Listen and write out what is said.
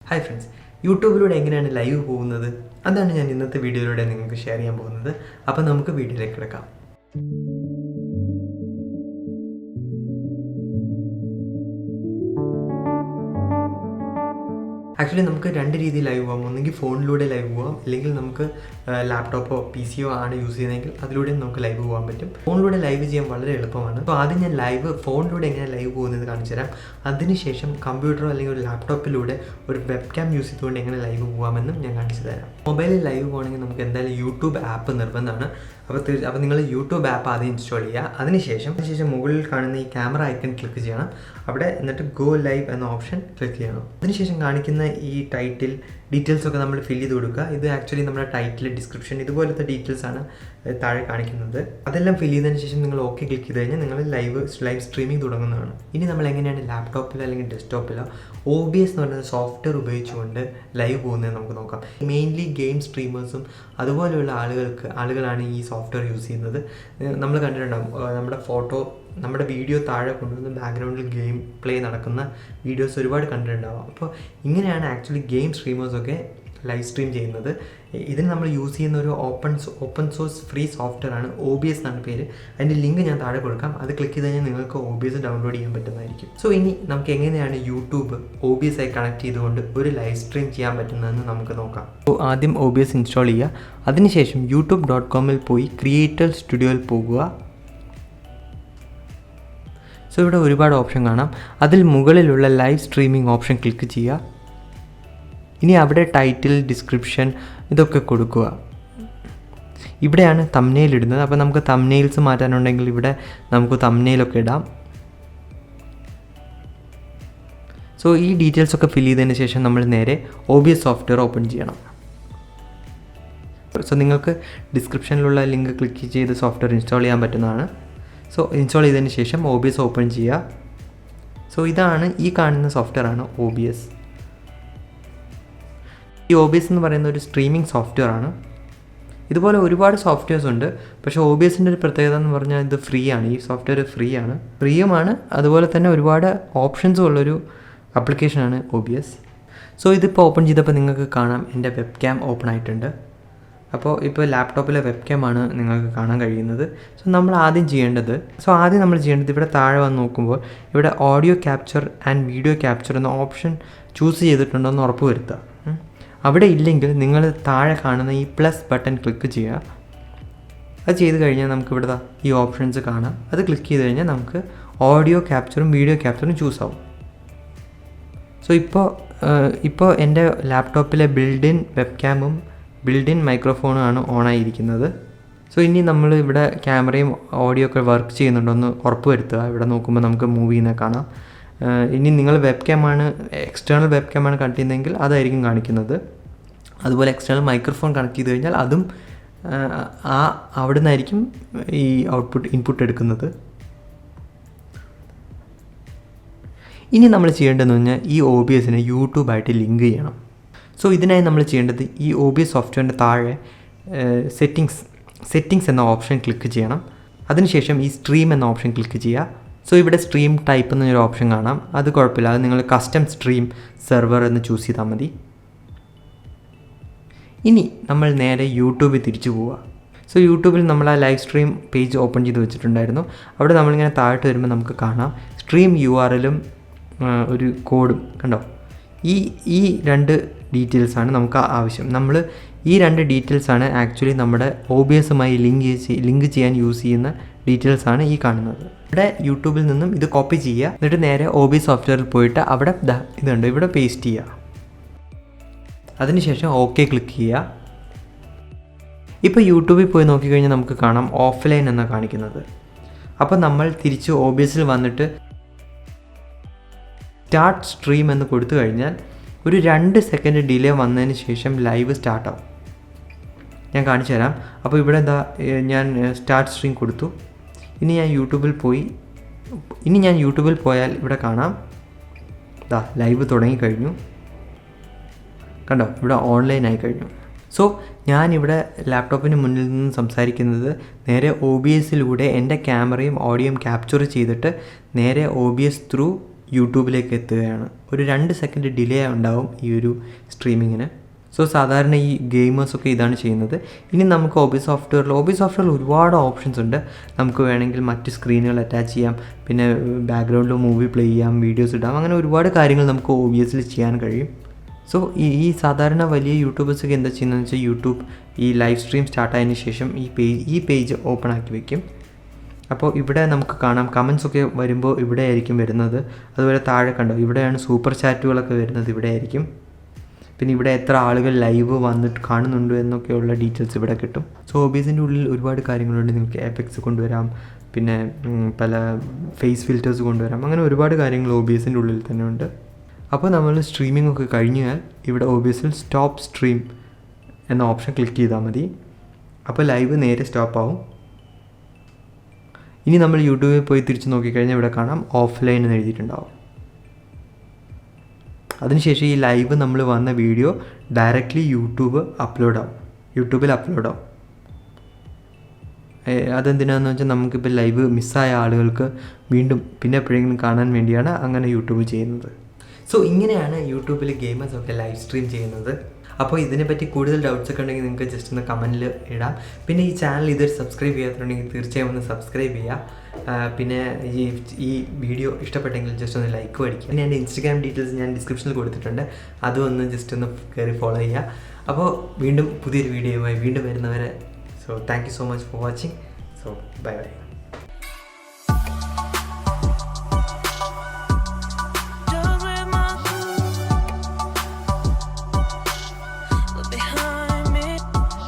Hi friends, യൂട്യൂബിലൂടെ എങ്ങനെയാണ് live പോകുന്നത് അതാണ് ഞാൻ ഇന്നത്തെ വീഡിയോയിലൂടെ നിങ്ങൾക്ക് ഷെയർ ചെയ്യാൻ പോകുന്നത്. അപ്പോൾ നമുക്ക് വീഡിയോയിലേക്ക് കിടക്കാം. ആക്ച്വലി നമുക്ക് രണ്ട് രീതിയിൽ ലൈവ് പോകാം. ഒന്നെങ്കിൽ ഫോണിലൂടെ ലൈവ് പോകാം, അല്ലെങ്കിൽ നമുക്ക് ലാപ്ടോപ്പോ പി സിയോ ആണ് യൂസ് ചെയ്യുന്നതെങ്കിൽ അതിലൂടെ നമുക്ക് ലൈവ് പോകാൻ പറ്റും. ഫോണിലൂടെ ലൈവ് ചെയ്യാൻ വളരെ എളുപ്പമാണ്. അപ്പോൾ ആദ്യം ഞാൻ ഫോണിലൂടെ എങ്ങനെ ലൈവ് പോകുന്നത് കാണിച്ചു തരാം. അതിനുശേഷം കമ്പ്യൂട്ടറോ അല്ലെങ്കിൽ ഒരു ലാപ്ടോപ്പിലൂടെ ഒരു വെബ്കാം യൂസ് ചെയ്തുകൊണ്ട് എങ്ങനെ ലൈവ് പോകാമെന്നും ഞാൻ കാണിച്ചു തരാം. മൊബൈലിൽ ലൈവ് പോകണമെങ്കിൽ നമുക്ക് എന്തായാലും യൂട്യൂബ് ആപ്പ് നിർബന്ധമാണ്. അപ്പോൾ നിങ്ങൾ യൂട്യൂബ് ആപ്പ് ആദ്യം ഇൻസ്റ്റാൾ ചെയ്യുക. അതിനുശേഷം മുകളിൽ കാണുന്ന ഈ ക്യാമറ ഐക്കൺ ക്ലിക്ക് ചെയ്യണം. എന്നിട്ട് ഗോ ലൈവ് എന്ന ഓപ്ഷൻ ക്ലിക്ക് ചെയ്യണം. അതിനുശേഷം കാണിക്കുന്ന ഈ ടൈറ്റിൽ ഡീറ്റെയിൽസൊക്കെ നമ്മൾ ഫില്ല് ചെയ്ത് കൊടുക്കുക. ഇത് ആക്ച്വലി നമ്മുടെ ടൈറ്റിൽ, ഡിസ്ക്രിപ്ഷൻ ഇതുപോലത്തെ ഡീറ്റെയിൽസാണ് താഴെ കാണിക്കുന്നത്. അതെല്ലാം ഫില്ല് ചെയ്തതിന് ശേഷം നിങ്ങൾ ഓക്കെ ക്ലിക്ക് ചെയ്ത് കഴിഞ്ഞാൽ നിങ്ങൾ ലൈവ് സ്ട്രീമിംഗ് തുടങ്ങുന്നതാണ്. ഇനി നമ്മൾ എങ്ങനെയാണ് ലാപ്ടോപ്പിലോ അല്ലെങ്കിൽ ഡെസ്ക്ടോപ്പിലോ OBS എന്ന് പറയുന്ന സോഫ്റ്റ്വെയർ ഉപയോഗിച്ചുകൊണ്ട് ലൈവ് പോകുന്നത് നമുക്ക് നോക്കാം. മെയിൻലി ഗെയിം സ്ട്രീമേഴ്സും അതുപോലെയുള്ള ആളുകളാണ് ഈ സോഫ്റ്റ്വെയർ യൂസ് ചെയ്യുന്നത്. നമ്മൾ കണ്ടിട്ടുണ്ടാകും, നമ്മുടെ വീഡിയോ താഴെ കൊണ്ടുവന്ന് ബാക്ക്ഗ്രൗണ്ടിൽ ഗെയിം പ്ലേ നടക്കുന്ന വീഡിയോസ് ഒരുപാട് കണ്ടിട്ടുണ്ടാകും. അപ്പോൾ ഇങ്ങനെയാണ് ആക്ച്വലി ഗെയിം സ്ട്രീമേഴ്സൊക്കെ ലൈവ് സ്ട്രീം ചെയ്യുന്നത്. ഇതിന് നമ്മൾ യൂസ് ചെയ്യുന്ന ഒരു ഓപ്പൺ സോഴ്സ് ഫ്രീ സോഫ്റ്റ്വെയർ ആണ്. OBS എന്നാണ് പേര്. അതിൻ്റെ ലിങ്ക് ഞാൻ താഴെ കൊടുക്കാം. അത് ക്ലിക്ക് ചെയ്ത് കഴിഞ്ഞാൽ നിങ്ങൾക്ക് OBS ഡൗൺലോഡ് ചെയ്യാൻ പറ്റുന്നതായിരിക്കും. സോ ഇനി നമുക്ക് എങ്ങനെയാണ് യൂട്യൂബ് OBS ആയി കണക്ട് ചെയ്തുകൊണ്ട് ഒരു ലൈവ് സ്ട്രീം ചെയ്യാൻ പറ്റുന്നതെന്ന് നമുക്ക് നോക്കാം. അപ്പോൾ ആദ്യം OBS ഇൻസ്റ്റാൾ ചെയ്യുക. അതിനുശേഷം youtube.com പോയി ക്രിയേറ്റർ സ്റ്റുഡിയോയിൽ പോകുക. സോ ഇവിടെ ഒരുപാട് ഓപ്ഷൻ കാണാം. അതിൽ മുകളിലുള്ള ലൈവ് സ്ട്രീമിംഗ് ഓപ്ഷൻ ക്ലിക്ക് ചെയ്യുക. ഇനി അവിടെ ടൈറ്റിൽ, ഡിസ്ക്രിപ്ഷൻ ഇതൊക്കെ കൊടുക്കുക. ഇവിടെയാണ് തംബ്നെയിൽ ഇടുന്നത്. അപ്പോൾ നമുക്ക് തംബ്നെയിൽസ് മാറ്റാനുണ്ടെങ്കിൽ ഇവിടെ നമുക്ക് തംബ്നെയിലൊക്കെ ഇടാം. സോ ഈ ഡീറ്റെയിൽസൊക്കെ ഫില്ല് ചെയ്തതിന് ശേഷം നമ്മൾ നേരെ OBS സോഫ്റ്റ്വെയർ ഓപ്പൺ ചെയ്യണം. സോ നിങ്ങൾക്ക് ഡിസ്ക്രിപ്ഷനിലുള്ള ലിങ്ക് ക്ലിക്ക് ചെയ്ത് സോഫ്റ്റ്വെയർ ഇൻസ്റ്റാൾ ചെയ്യാൻ പറ്റുന്നതാണ്. സോ ഇൻസ്റ്റാൾ ചെയ്തതിന് ശേഷം OBS ഓപ്പൺ ചെയ്യുക. സോ ഈ കാണുന്ന സോഫ്റ്റ്വെയർ ആണ് OBS. ഈ OBS എന്ന് പറയുന്ന ഒരു സ്ട്രീമിംഗ് സോഫ്റ്റ്വെയർ ആണ്. ഇതുപോലെ ഒരുപാട് സോഫ്റ്റ്വെയർസ് ഉണ്ട്. പക്ഷേ OBSൻ്റെ ഒരു പ്രത്യേകത എന്ന് പറഞ്ഞാൽ ഇത് ഫ്രീ ആണ്. ഈ സോഫ്റ്റ്വെയർ ഫ്രീയുമാണ്. അതുപോലെ തന്നെ ഒരുപാട് ഓപ്ഷൻസും ഉള്ളൊരു ആപ്ലിക്കേഷനാണ് OBS. സോ ഇതിപ്പോൾ ഓപ്പൺ ചെയ്തപ്പോൾ നിങ്ങൾക്ക് കാണാം എൻ്റെ വെബ്ക്യാം ഓപ്പൺ ആയിട്ടുണ്ട്. അപ്പോൾ ലാപ്ടോപ്പിലെ വെബ്ക്യാമാണ് നിങ്ങൾക്ക് കാണാൻ കഴിയുന്നത്. സോ ആദ്യം നമ്മൾ ചെയ്യേണ്ടത് ഇവിടെ താഴെ വന്ന് നോക്കുമ്പോൾ ഇവിടെ audio capture and video capture എന്ന ഓപ്ഷൻ ചൂസ് ചെയ്തിട്ടുണ്ടോ എന്ന് ഉറപ്പ് വരുത്തുക. അവിടെ ഇല്ലെങ്കിൽ നിങ്ങൾ താഴെ കാണുന്ന ഈ പ്ലസ് ബട്ടൺ ക്ലിക്ക് ചെയ്യുക. അത് ചെയ്ത് കഴിഞ്ഞാൽ നമുക്ക് ഇവിടെ ഈ ഓപ്ഷൻസ് കാണാം. അത് ക്ലിക്ക് ചെയ്ത് കഴിഞ്ഞാൽ നമുക്ക് ഓഡിയോ ക്യാപ്ചറും വീഡിയോ ക്യാപ്ചറും ചൂസ് ആവും. സോ ഇപ്പോൾ എൻ്റെ ലാപ്ടോപ്പിലെ ബിൽഡ് ഇൻ വെബ്ക്യാമും ബിൽഡ് ഇൻ മൈക്രോഫോണും ആണ് ഓണായിരിക്കുന്നത്. സോ ഇനി നമ്മൾ ഇവിടെ ക്യാമറയും ഓഡിയോ ഒക്കെ വർക്ക് ചെയ്യുന്നുണ്ടോ എന്ന് ഉറപ്പ് വരുത്തുക. ഇവിടെ നോക്കുമ്പോൾ നമുക്ക് മൂവീനെ കാണാം. ഇനി നിങ്ങൾ എക്സ്റ്റേണൽ വെബ്ക്യാമാണ് കണക്ട് ചെയ്യുന്നതെങ്കിൽ അതായിരിക്കും കാണിക്കുന്നത്. അതുപോലെ എക്സ്റ്റേണൽ മൈക്രോഫോൺ കണക്ട് ചെയ്ത് കഴിഞ്ഞാൽ അതും അവിടെ നിന്നായിരിക്കും ഈ ഇൻപുട്ട് എടുക്കുന്നത്. ഇനി നമ്മൾ ചെയ്യേണ്ടതെന്ന് പറഞ്ഞാൽ ഈ OBSനെ യൂട്യൂബായിട്ട് ലിങ്ക് ചെയ്യണം. സോ ഇതിനായി നമ്മൾ ചെയ്യേണ്ടത് ഈ OBS സോഫ്റ്റ്വെയറിൻ്റെ താഴെ സെറ്റിങ്സ് എന്ന ഓപ്ഷൻ ക്ലിക്ക് ചെയ്യണം. അതിനുശേഷം ഈ സ്ട്രീം എന്ന ഓപ്ഷൻ ക്ലിക്ക് ചെയ്യുക. സോ ഇവിടെ സ്ട്രീം ടൈപ്പ് എന്നൊരു ഓപ്ഷൻ കാണാം. അത് കുഴപ്പമില്ല. അത് നിങ്ങൾ കസ്റ്റം സ്ട്രീം സെർവർ എന്ന് ചൂസ് ചെയ്താൽ മതി. ഇനി നമ്മൾ നേരെ യൂട്യൂബിൽ തിരിച്ചു പോവുക. സോ യൂട്യൂബിൽ നമ്മൾ ആ ലൈവ് സ്ട്രീം പേജ് ഓപ്പൺ ചെയ്ത് വെച്ചിട്ടുണ്ടായിരുന്നു. അവിടെ നമ്മളിങ്ങനെ താഴോട്ട് വരുമ്പോൾ നമുക്ക് കാണാം സ്ട്രീം URLും ഒരു കോഡും കണ്ടോ. ഈ രണ്ട് ഡീറ്റെയിൽസാണ് നമുക്ക് ആവശ്യം. ഈ രണ്ട് ഡീറ്റെയിൽസാണ് ആക്ച്വലി നമ്മുടെ OBSമായി ലിങ്ക് ചെയ്യാൻ യൂസ് ചെയ്യുന്ന ഡീറ്റെയിൽസാണ് ഈ കാണുന്നത്. ഇവിടെ യൂട്യൂബിൽ നിന്നും ഇത് കോപ്പി ചെയ്യുക. എന്നിട്ട് നേരെ OBS സോഫ്റ്റ്വെയറിൽ പോയിട്ട് അവിടെ ഇതുണ്ട്, ഇവിടെ പേസ്റ്റ് ചെയ്യുക. അതിനുശേഷം ഓക്കെ ക്ലിക്ക് ചെയ്യുക. ഇപ്പോൾ യൂട്യൂബിൽ പോയി നോക്കിക്കഴിഞ്ഞാൽ നമുക്ക് കാണാം ഓഫ്ലൈൻ എന്നാണ് കാണിക്കുന്നത്. അപ്പോൾ നമ്മൾ തിരിച്ച് OBSൽ വന്നിട്ട് സ്റ്റാർട്ട് സ്ട്രീം എന്ന് കൊടുത്തു കഴിഞ്ഞാൽ ഒരു 2 സെക്കൻഡ് ഡിലേ വന്നതിന് ശേഷം ലൈവ് സ്റ്റാർട്ടാവും. ഞാൻ കാണിച്ചു തരാം. അപ്പോൾ ഇവിടെ ഞാൻ സ്റ്റാർട്ട് സ്ട്രീം കൊടുത്തു. ഇനി ഞാൻ യൂട്യൂബിൽ പോയാൽ ഇവിടെ കാണാം ലൈവ് തുടങ്ങിക്കഴിഞ്ഞു. കണ്ടോ, ഇവിടെ ഓൺലൈൻ ആയി കഴിഞ്ഞു. സോ ഞാനിവിടെ ലാപ്ടോപ്പിന് മുന്നിൽ നിന്ന് സംസാരിക്കുന്നത് നേരെ OBSലൂടെ എൻ്റെ ക്യാമറയും ഓഡിയോയും ക്യാപ്ചർ ചെയ്തിട്ട് നേരെ OBS ത്രൂ യൂട്യൂബിലേക്ക് എത്തുകയാണ്. ഒരു 2 സെക്കൻഡ് ഡിലേ ഉണ്ടാവും ഈ ഒരു സ്ട്രീമിങ്ങിന്. സോ സാധാരണ ഈ ഗെയിമേഴ്സൊക്കെ ഇതാണ് ചെയ്യുന്നത്. ഇനി നമുക്ക് OBS സോഫ്റ്റ്വെയറിൽ ഒരുപാട് ഓപ്ഷൻസ് ഉണ്ട്. നമുക്ക് വേണമെങ്കിൽ മറ്റ് സ്ക്രീനുകൾ അറ്റാച്ച് ചെയ്യാം, പിന്നെ ബാക്ക്ഗ്രൗണ്ടിൽ മൂവി പ്ലേ ചെയ്യാം, വീഡിയോസ് ഇടാം, അങ്ങനെ ഒരുപാട് കാര്യങ്ങൾ നമുക്ക് OBSൽ ചെയ്യാൻ കഴിയും. സോ ഈ സാധാരണ വലിയ യൂട്യൂബേഴ്സൊക്കെ എന്താ ചെയ്യുന്നതെന്ന് വെച്ചാൽ യൂട്യൂബ് ഈ ലൈവ് സ്ട്രീം സ്റ്റാർട്ടായതിന് ശേഷം ഈ പേജ് ഓപ്പൺ ആക്കി വയ്ക്കും. അപ്പോൾ ഇവിടെ നമുക്ക് കാണാം കമൻസ് ഒക്കെ വരുമ്പോൾ ഇവിടെ ആയിരിക്കും വരുന്നത്. അതുപോലെ താഴെ കണ്ടോ, ഇവിടെയാണ് സൂപ്പർ ചാറ്റുകളൊക്കെ വരുന്നത്, ഇവിടെ ആയിരിക്കും. പിന്നെ ഇവിടെ എത്ര ആളുകൾ ലൈവ് വന്നിട്ട് കാണുന്നുണ്ട് എന്നൊക്കെയുള്ള ഡീറ്റെയിൽസ് ഇവിടെ കിട്ടും. സോ OBSൻ്റെ ഉള്ളിൽ ഒരുപാട് കാര്യങ്ങളുണ്ട്. നിങ്ങൾക്ക് എഫക്ട്സ് കൊണ്ടുവരാം, പിന്നെ പല ഫേസ് ഫിൽറ്റേഴ്സ് കൊണ്ടുവരാം, അങ്ങനെ ഒരുപാട് കാര്യങ്ങൾ OBSൻ്റെ ഉള്ളിൽ തന്നെ ഉണ്ട്. അപ്പോൾ നമ്മൾ സ്ട്രീമിംഗ് ഒക്കെ കഴിഞ്ഞാൽ ഇവിടെ OBSൽ സ്റ്റോപ്പ് സ്ട്രീം എന്ന ഓപ്ഷൻ ക്ലിക്ക് ചെയ്താൽ മതി. അപ്പോൾ ലൈവ് നേരെ സ്റ്റോപ്പ് ആവും. ഇനി നമ്മൾ യൂട്യൂബിൽ പോയി തിരിച്ച് നോക്കിക്കഴിഞ്ഞാൽ ഇവിടെ കാണാം ഓഫ്ലൈൻ എന്ന് എഴുതിയിട്ടുണ്ടാവും. അതിനുശേഷം ഈ ലൈവ് നമ്മൾ വന്ന വീഡിയോ ഡയറക്റ്റ്ലി യൂട്യൂബിൽ അപ്ലോഡ് ആവും. അതെന്തിനാണെന്ന് വെച്ചാൽ നമുക്കിപ്പോൾ ലൈവ് മിസ്സായ ആളുകൾക്ക് വീണ്ടും പിന്നെ എപ്പോഴെങ്കിലും കാണാൻ വേണ്ടിയാണ് അങ്ങനെ യൂട്യൂബ് ചെയ്യുന്നത്. സോ ഇങ്ങനെയാണ് യൂട്യൂബിൽ ഗെയിമേഴ്സൊക്കെ ലൈവ് സ്ട്രീം ചെയ്യുന്നത്. അപ്പോൾ ഇതിനെപ്പറ്റി കൂടുതൽ ഡൗട്ട്സ് ഒക്കെ ഉണ്ടെങ്കിൽ നിങ്ങൾക്ക് ജസ്റ്റ് ഒന്ന് കമൻറ്റിൽ ഇടാം. പിന്നെ ഈ ചാനൽ ഇതുവരെ സബ്സ്ക്രൈബ് ചെയ്യാത്തുണ്ടെങ്കിൽ തീർച്ചയായും ഒന്ന് സബ്സ്ക്രൈബ് ചെയ്യുക. പിന്നെ ഈ വീഡിയോ ഇഷ്ടപ്പെട്ടെങ്കിൽ ജസ്റ്റ് ഒന്ന് ലൈക്ക് അടിക്കുക. പിന്നെ എൻ്റെ ഇൻസ്റ്റഗ്രാം ഡീറ്റെയിൽസ് ഞാൻ ഡിസ്ക്രിപ്ഷനിൽ കൊടുത്തിട്ടുണ്ട്, അതും ഒന്ന് ജസ്റ്റ് ഒന്ന് കയറി ഫോളോ ചെയ്യുക. അപ്പോൾ വീണ്ടും പുതിയൊരു വീഡിയോയുമായി വീണ്ടും വരുന്നവരെ so thank you so much for watching. So by.